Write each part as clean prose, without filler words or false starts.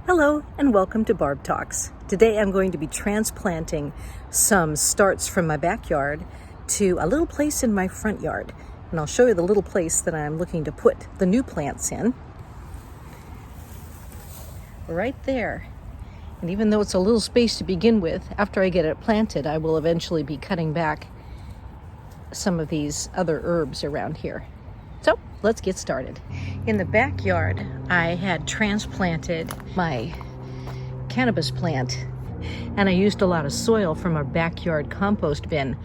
Hello and welcome to Barb Talks. Today I'm going to be transplanting some starts from my backyard to a little place in my front yard. And I'll show you the little place that I'm looking to put the new plants in. Right there. And even though it's a little space to begin with, after I get it planted, I will eventually be cutting back some of these other herbs around here. So let's get started. In the backyard, I had transplanted my cannabis plant, and I used a lot of soil from our backyard compost bin.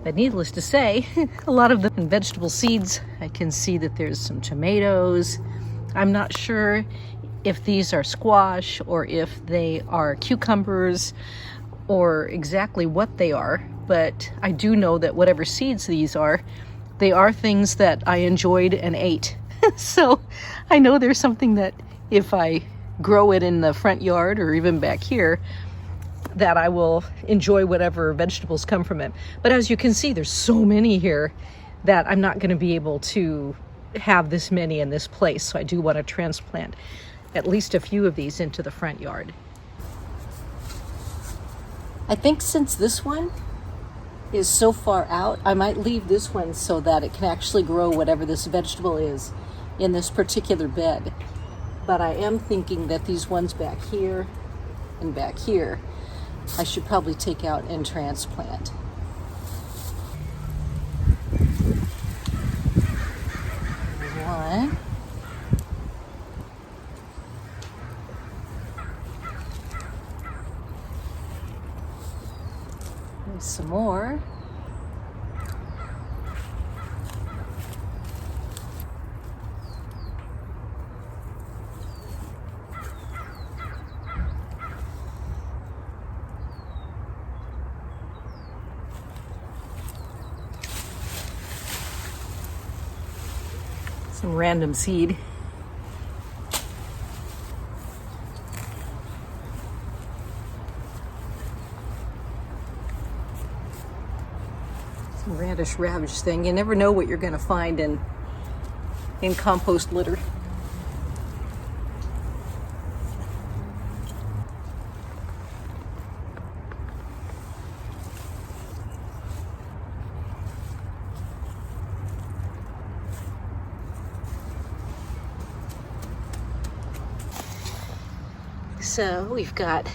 But needless to say, a lot of the vegetable seeds, I can see that there's some tomatoes. I'm not sure if these are squash or if they are cucumbers or exactly what they are, but I do know that whatever seeds these are, they are things that I enjoyed and ate. So I know there's something that if I grow it in the front yard or even back here, that I will enjoy whatever vegetables come from it. But as you can see, there's so many here that I'm not going to be able to have this many in this place. So I do want to transplant at least a few of these into the front yard. I think since this one is so far out, I might leave this one so that it can actually grow whatever this vegetable is in this particular bed. But I am thinking that these ones back here and back here, I should probably take out and transplant. One. There's some more. Some random seed. Some radish ravage thing. You never know what you're going to find in compost litter. So we've got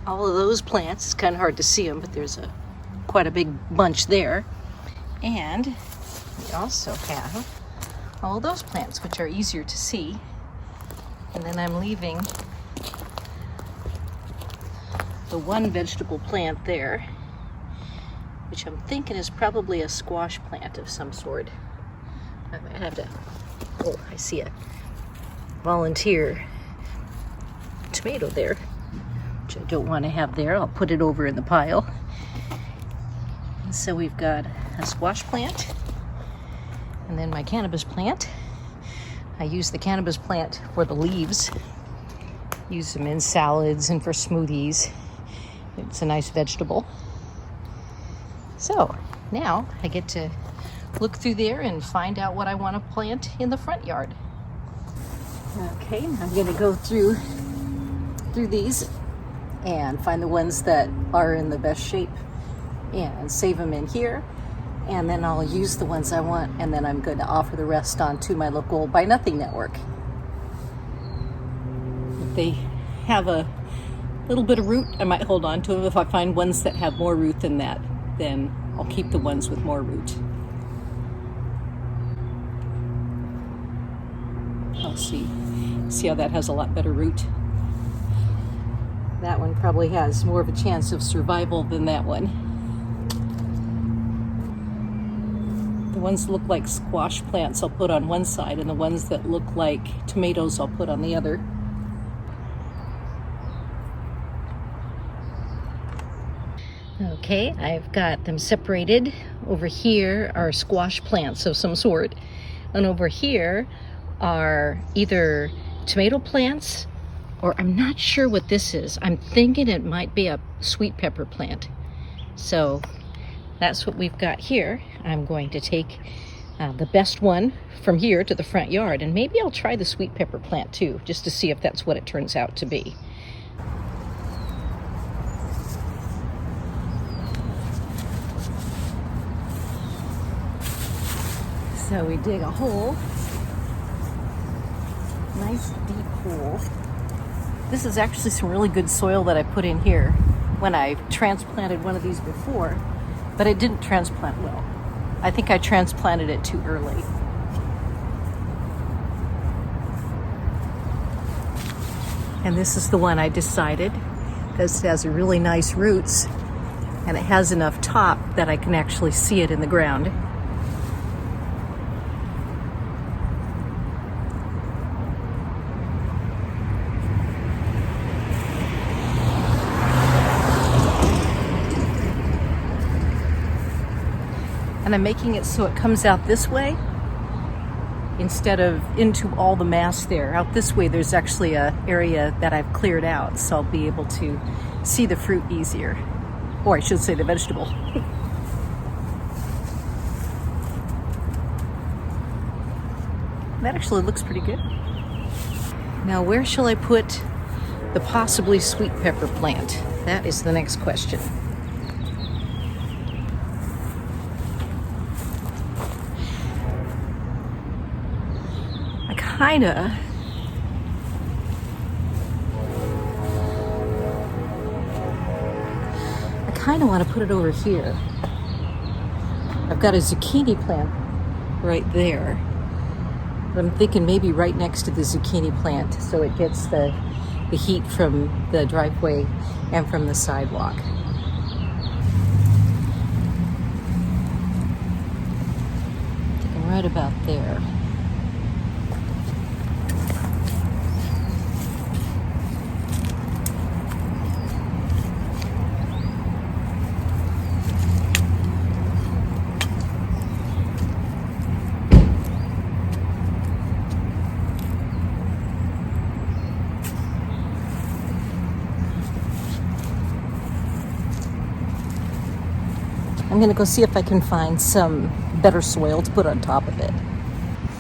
all of those plants. It's kind of hard to see them, but there's quite a big bunch there. And we also have all those plants, which are easier to see. And then I'm leaving the one vegetable plant there, which I'm thinking is probably a squash plant of some sort. I might have to, oh, I see a volunteer tomato there, which I don't want to have there. I'll put it over in the pile. And so we've got a squash plant and then my cannabis plant. I use the cannabis plant for the leaves. Use them in salads and for smoothies. It's a nice vegetable. So now I get to look through there and find out what I want to plant in the front yard. Okay, I'm going to go through these and find the ones that are in the best shape and save them in here, and then I'll use the ones I want, and then I'm going to offer the rest on to my local Buy Nothing network. If they have a little bit of root, I might hold on to them. If I find ones that have more root than that, then I'll keep the ones with more root. I'll see how that has a lot better root. That one probably has more of a chance of survival than that one. The ones that look like squash plants I'll put on one side, and the ones that look like tomatoes I'll put on the other. Okay, I've got them separated. Over here are squash plants of some sort, and over here are either tomato plants, or I'm not sure what this is. I'm thinking it might be a sweet pepper plant. So that's what we've got here. I'm going to take the best one from here to the front yard, and maybe I'll try the sweet pepper plant too, just to see if that's what it turns out to be. So we dig a hole, nice deep hole. This is actually some really good soil that I put in here when I transplanted one of these before, but it didn't transplant well. I think I transplanted it too early. And this is the one I decided. This has really nice roots, and it has enough top that I can actually see it in the ground. And I'm making it so it comes out this way instead of into all the mass there. Out this way, there's actually an area that I've cleared out, so I'll be able to see the fruit easier. Or I should say the vegetable. That actually looks pretty good. Now, where shall I put the possibly sweet pepper plant? That is the next question. I kind of want to put it over here. I've got a zucchini plant right there. I'm thinking maybe right next to the zucchini plant so it gets the heat from the driveway and from the sidewalk. I think I'm right about there. I'm gonna go see if I can find some better soil to put on top of it.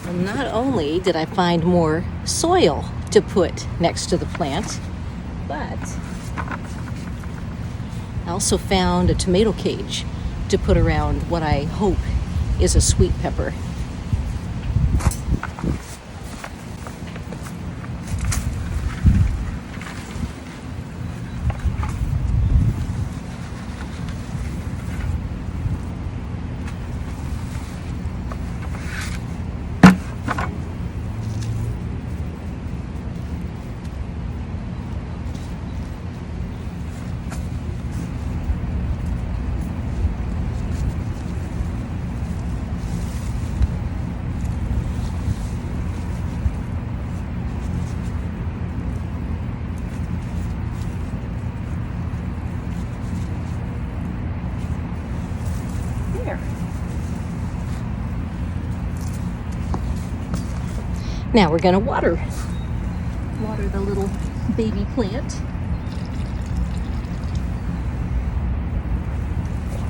And not only did I find more soil to put next to the plant, but I also found a tomato cage to put around what I hope is a sweet pepper. Now we're gonna water the little baby plant.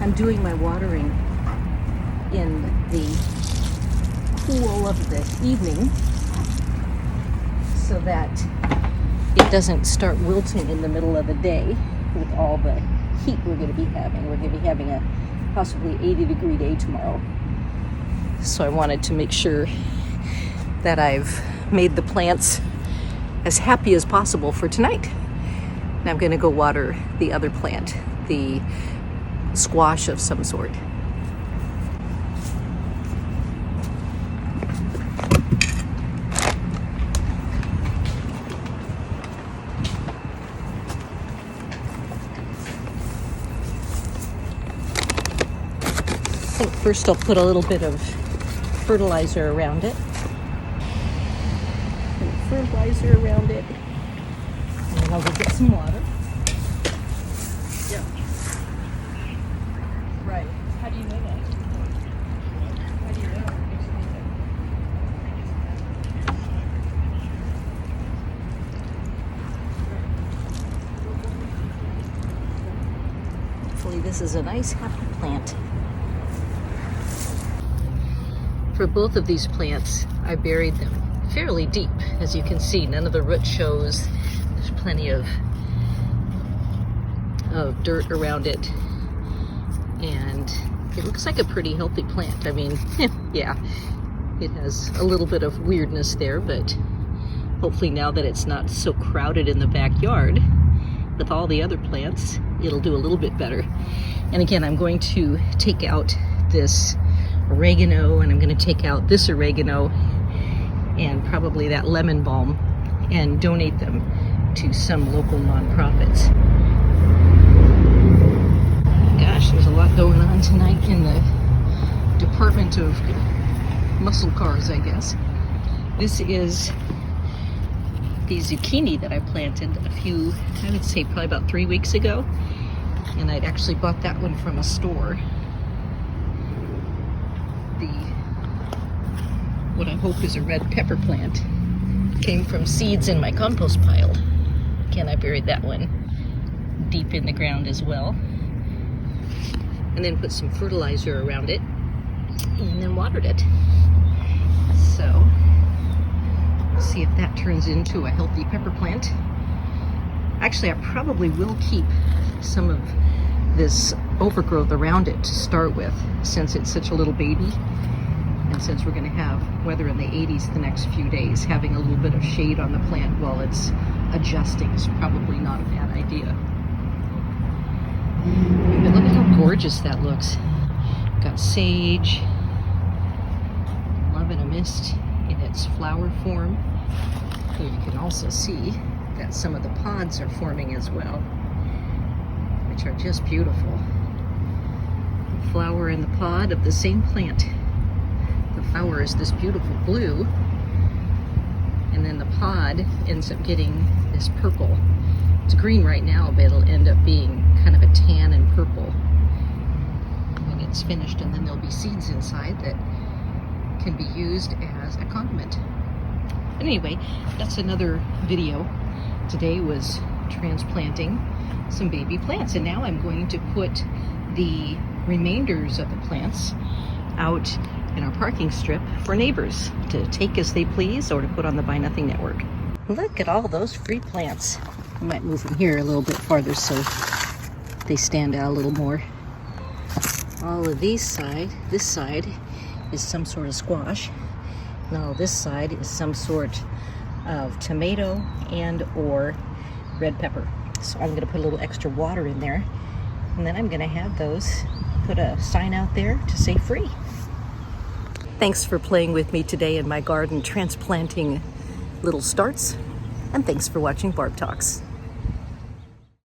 I'm doing my watering in the cool of the evening so that it doesn't start wilting in the middle of the day with all the heat we're gonna be having. We're gonna be having a possibly 80-degree day tomorrow. So I wanted to make sure that I've made the plants as happy as possible for tonight. And I'm gonna go water the other plant, the squash of some sort. I think first I'll put a little bit of fertilizer around it. Fertilizer around it. And then I'll go get some water. Yeah. Right. How do you know that? How do you know? Hopefully this is a nice happy plant. For both of these plants, I buried them fairly deep. As you can see, none of the root shows. There's plenty of dirt around it, and it looks like a pretty healthy plant. I mean, yeah, It has a little bit of weirdness there, but hopefully now that it's not so crowded in the backyard with all the other plants, it'll do a little bit better. And again, I'm going to take out this oregano, and I'm going to take out this oregano and probably that lemon balm and donate them to some local nonprofits. Gosh, there's a lot going on tonight in the Department of Muscle Cars, I guess. This is the zucchini that I planted I would say probably about 3 weeks ago. And I'd actually bought that one from a store. What I hope is a red pepper plant came from seeds in my compost pile. Again, I buried that one deep in the ground as well. And then put some fertilizer around it and then watered it. So, see if that turns into a healthy pepper plant. Actually, I probably will keep some of this overgrowth around it to start with, since it's such a little baby. And since we're going to have weather in the 80s the next few days, having a little bit of shade on the plant while it's adjusting is probably not a bad idea. But look at how gorgeous that looks. Got sage, love in a mist in its flower form. Here you can also see that some of the pods are forming as well, which are just beautiful. The flower and the pod of the same plant. The flower is this beautiful blue, and then the pod ends up getting this purple. It's green right now, but it'll end up being kind of a tan and purple when it's finished, and then there'll be seeds inside that can be used as a condiment. Anyway, that's another video. Today was transplanting some baby plants, and now I'm going to put the remainders of the plants out in our parking strip for neighbors to take as they please or to put on the Buy Nothing Network. Look at all those free plants. I might move them here a little bit farther so they stand out a little more. All of this side is some sort of squash. Now this side is some sort of tomato and or red pepper. So I'm gonna put a little extra water in there, and then I'm gonna have those, put a sign out there to say free. Thanks for playing with me today in my garden transplanting little starts, and thanks for watching Barb Talks.